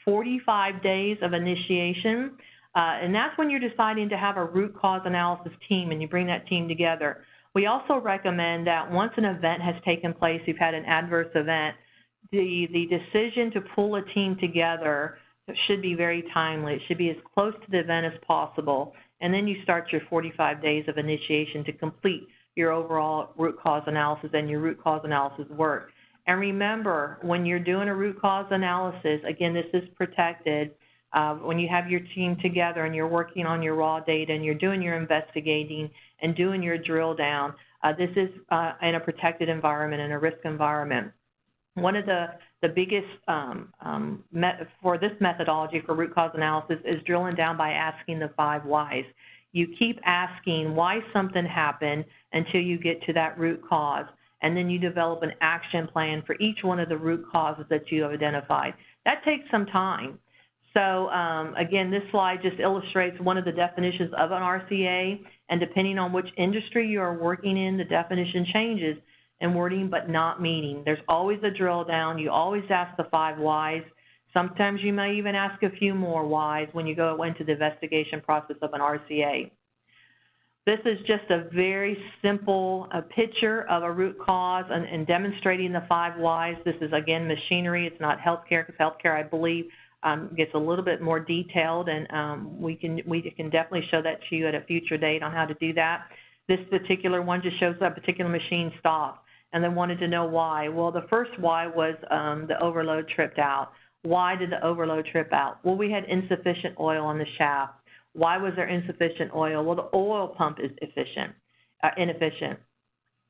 45 days of initiation, and that's when you're deciding to have a root cause analysis team and you bring that team together. We also recommend that once an event has taken place, you've had an adverse event, the decision to pull a team together should be very timely. It should be as close to the event as possible, and then you start your 45 days of initiation to complete your overall root cause analysis and your root cause analysis work. And remember, when you're doing a root cause analysis, again, this is protected. When you have your team together and you're working on your raw data and you're doing your investigating and doing your drill down, this is in a protected environment, in a risk environment. One of the biggest for this methodology for root cause analysis is drilling down by asking the 5 whys. You keep asking why something happened until you get to that root cause, and then you develop an action plan for each one of the root causes that you have identified. That takes some time. So again, this slide just illustrates one of the definitions of an RCA, and depending on which industry you are working in, the definition changes in wording but not meaning. There's always a drill down. You always ask the 5 whys. Sometimes you may even ask a few more whys when you go into the investigation process of an RCA. This is just a very simple picture of a root cause and demonstrating the 5 whys. This is, again, machinery. It's not healthcare, because healthcare, I believe, gets a little bit more detailed, and we can definitely show that to you at a future date on how to do that. This particular one just shows that particular machine stopped, and they wanted to know why. Well, the first why was the overload tripped out. Why did the overload trip out? Well, we had insufficient oil on the shaft. Why was there insufficient oil? Well, the oil pump is inefficient.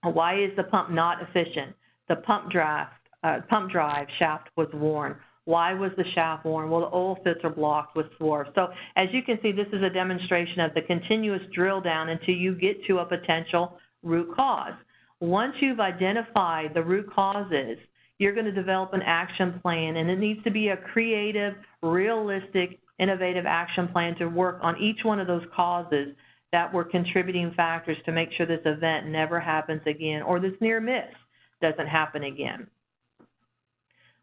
Why is the pump not efficient? The pump drive shaft was worn. Why was the shaft worn? Well, the oil filter block was swarfed. So as you can see, this is a demonstration of the continuous drill down until you get to a potential root cause. Once you've identified the root causes, you're going to develop an action plan, and it needs to be a creative, realistic, innovative action plan to work on each one of those causes that were contributing factors to make sure this event never happens again, or this near miss doesn't happen again.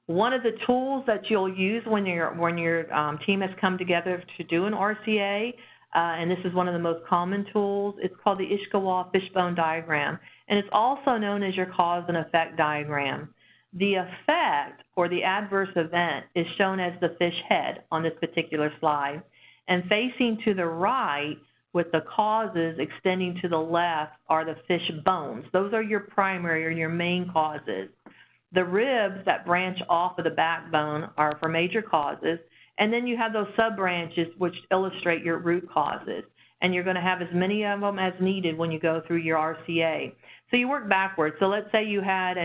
One of the tools that you'll use when your team has come together to do an RCA, and this is one of the most common tools, it's called the Ishikawa fishbone diagram, and it's also known as your cause and effect diagram. The effect or the adverse event is shown as the fish head on this particular slide. And facing to the right with the causes extending to the left are the fish bones. Those are your primary or your main causes. The ribs that branch off of the backbone are for major causes, and then you have those sub-branches which illustrate your root causes. And you're going to have as many of them as needed when you go through your RCA. So you work backwards. So let's say you had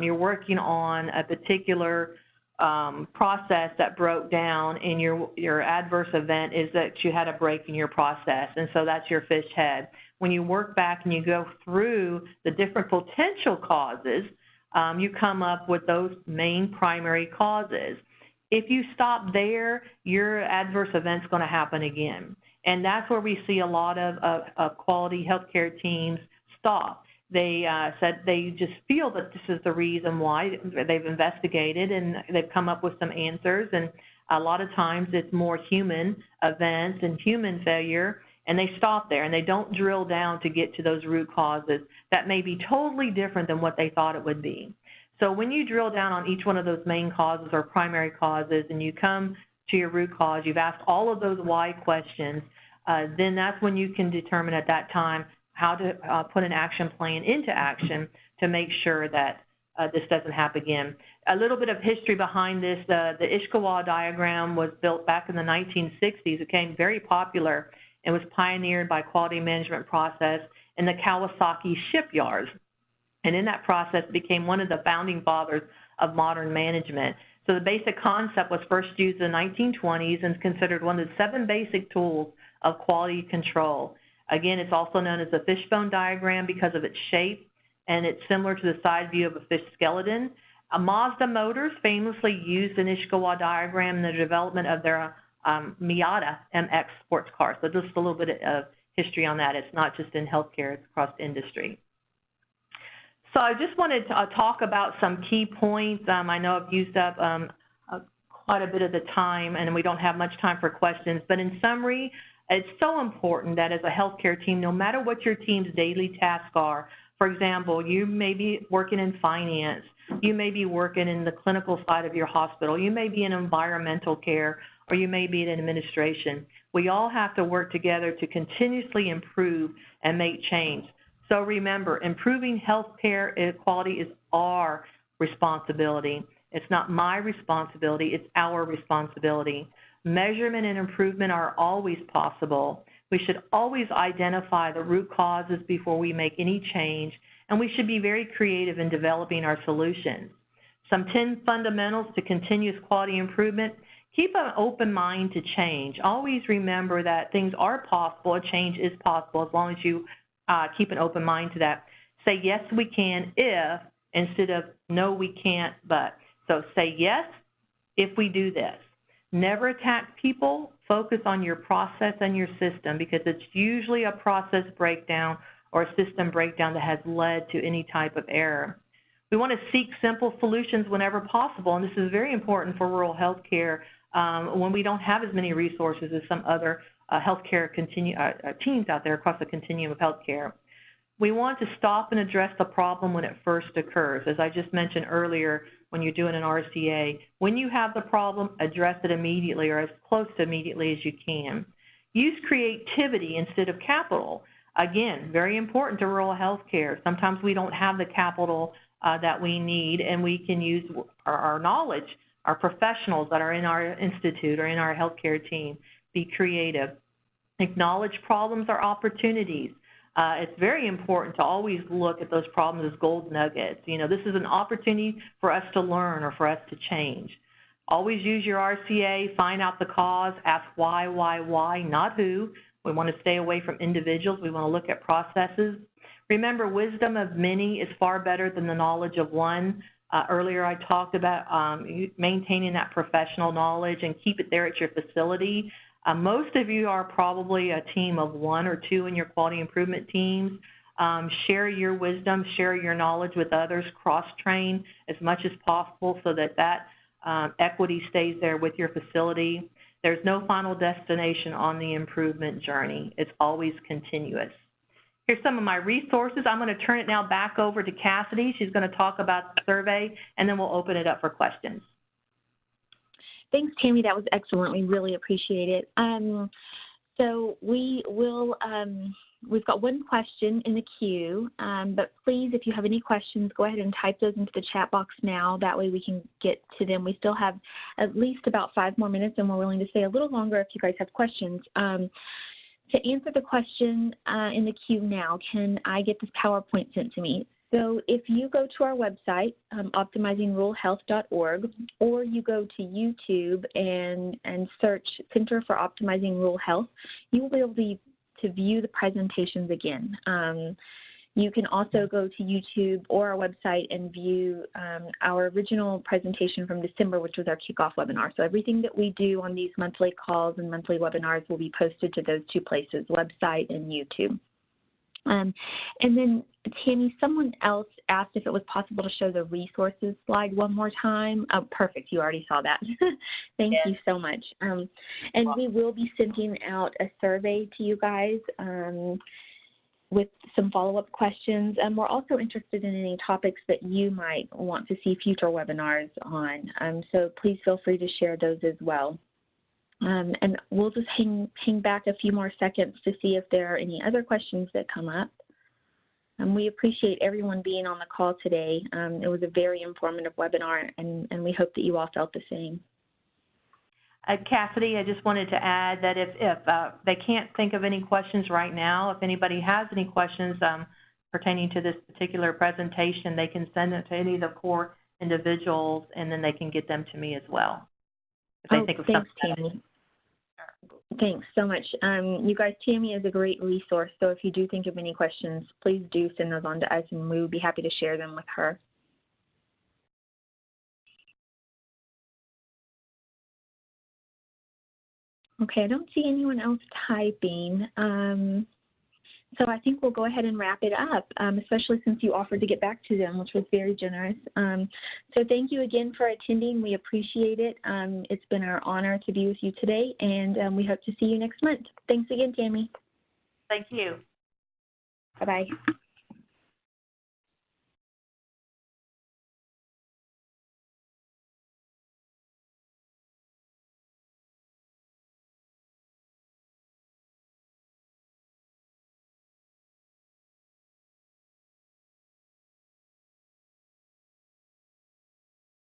you're working on a particular process that broke down, and your adverse event is that you had a break in your process, and so that's your fish head. When you work back and you go through the different potential causes, you come up with those main primary causes. If you stop there, your adverse event's going to happen again. And that's where we see a lot of quality healthcare teams stop. They said they just feel that this is the reason why. They've investigated and they've come up with some answers. And a lot of times it's more human events and human failure, and they stop there and they don't drill down to get to those root causes that may be totally different than what they thought it would be. So when you drill down on each one of those main causes or primary causes and you come to your root cause, you've asked all of those why questions, then that's when you can determine at that time how to put an action plan into action to make sure that this doesn't happen again. A little bit of history behind this, the Ishikawa diagram was built back in the 1960s. It became very popular and was pioneered by quality management process in the Kawasaki shipyards. And in that process, it became one of the founding fathers of modern management. So the basic concept was first used in the 1920s and is considered one of the 7 basic tools of quality control. Again, it's also known as the fishbone diagram because of its shape, and it's similar to the side view of a fish skeleton. Mazda Motors famously used an Ishikawa diagram in the development of their Miata MX sports car. So just a little bit of history on that. It's not just in healthcare, it's across industry. So I just wanted to talk about some key points. I know I've used up quite a bit of the time, and we don't have much time for questions. But in summary, it's so important that as a healthcare team, no matter what your team's daily tasks are, for example, you may be working in finance, you may be working in the clinical side of your hospital, you may be in environmental care, or you may be in administration. We all have to work together to continuously improve and make change. So remember, improving healthcare quality is our responsibility. It's not my responsibility, it's our responsibility. Measurement and improvement are always possible. We should always identify the root causes before we make any change, and we should be very creative in developing our solutions. Some 10 fundamentals to continuous quality improvement. Keep an open mind to change. Always remember that things are possible, a change is possible as long as you keep an open mind to that. Say yes we can if instead of no we can't but. So say yes if we do this. Never attack people. Focus on your process and your system because it's usually a process breakdown or a system breakdown that has led to any type of error. We want to seek simple solutions whenever possible, and this is very important for rural healthcare when we don't have as many resources as some other healthcare teams out there across the continuum of healthcare. We want to stop and address the problem when it first occurs. As I just mentioned earlier, when you're doing an RCA, when you have the problem, address it immediately or as close to immediately as you can. Use creativity instead of capital. Again, very important to rural healthcare. Sometimes we don't have the capital that we need, and we can use our knowledge, our professionals that are in our institute or in our healthcare team. Be creative. Acknowledge problems or opportunities. It's very important to always look at those problems as gold nuggets. You know, this is an opportunity for us to learn or for us to change. Always use your RCA, find out the cause, ask why, not who. We want to stay away from individuals. We want to look at processes. Remember, wisdom of many is far better than the knowledge of one. Earlier I talked about maintaining that professional knowledge and keep it there at your facility. Most of you are probably a team of 1 or 2 in your quality improvement teams. Share your wisdom, share your knowledge with others, cross-train as much as possible so that equity stays there with your facility. There's no final destination on the improvement journey. It's always continuous. Here's some of my resources. I'm going to turn it now back over to Cassidy. She's going to talk about the survey, and then we'll open it up for questions. Thanks, Tammy. That was excellent. We really appreciate it. So we will, we've got one question in the queue, but please, if you have any questions, go ahead and type those into the chat box now. That way we can get to them. We still have at least about 5 more minutes, and we're willing to stay a little longer if you guys have questions. To answer the question in the queue now, can I get this PowerPoint sent to me? So if you go to our website, optimizingruralhealth.org, or you go to YouTube and search Center for Optimizing Rural Health, you will be able to view the presentations again. You can also go to YouTube or our website and view our original presentation from December, which was our kickoff webinar. So everything that we do on these monthly calls and monthly webinars will be posted to those 2 places, website and YouTube. And then, Tammy, someone else asked if it was possible to show the resources slide one more time. Oh, perfect. You already saw that. Thank you so much. And we will be sending out a survey to you guys with some follow-up questions. And we're also interested in any topics that you might want to see future webinars on. So please feel free to share those as well. And we'll just hang back a few more seconds to see if there are any other questions that come up. We appreciate everyone being on the call today. It was a very informative webinar, and we hope that you all felt the same. Cassidy, I just wanted to add that if they can't think of any questions right now, if anybody has any questions pertaining to this particular presentation, they can send it to any of the core individuals, and then they can get them to me as well. If they think of thanks, something. Tammy. Thanks so much. You guys, Tammy is a great resource, so if you do think of any questions, please do send those on to us, and we would be happy to share them with her. Okay, I don't see anyone else typing. So I think we'll go ahead and wrap it up, especially since you offered to get back to them, which was very generous. So thank you again for attending. We appreciate it. It's been our honor to be with you today, and we hope to see you next month. Thanks again, Tammy. Thank you. Bye-bye.